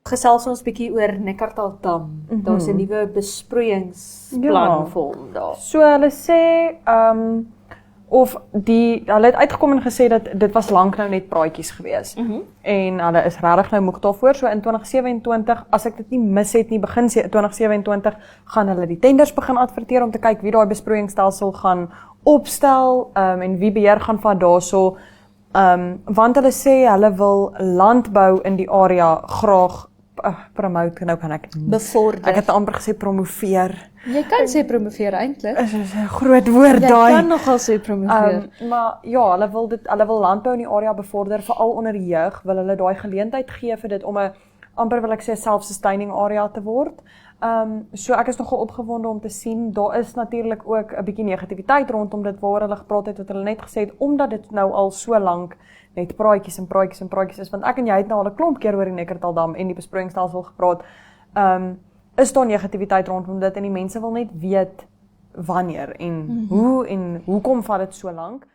Gesels ons bietjie oor Neckartaltam. Daar's 'n nuwe besproeiingsplan vir hom daar. So hulle sê, hulle het uitgekom en gesê dat dit was lank nou net praatjies gewees. En hulle is regtig nou moeg daarvoor, so in 2027, as ek dit nie mis het nie, begin 2027, gaan hulle die tenders begin adverteer om te kyk wie daai besproeiingsstelsel gaan opstel, en wie beheer gaan van daarso, want hulle sê hulle wil landbou in die area graag promote, nou kan ek bevorder. Ek het amper gesê promoveer. Jy kan sê promoveer eintlik. Dit is 'n groot woord daai. Jy kan nogal sê promoveer. Maar ja, hulle wil landbou in die area bevorder, veral onder die jeug, wil hulle daai geleentheid gee vir dit om 'n amper wil ek sê self-sustaining area te word. So ek is nogal opgewonde om te sien, daar is natuurlik ook 'n bietjie negativiteit rondom dit waar hulle gepraat het, wat hulle net gesê het, omdat dit nou al so lank net praatjies en praatjies en praatjies is, want ek en jy het nou al 'n klomp keer oor die Neckartaldam en die besproeiingsstelsel gepraat, is daar negativiteit rondom dit en die mense wil net weet wanneer en hoe en hoekom vat dit so lank.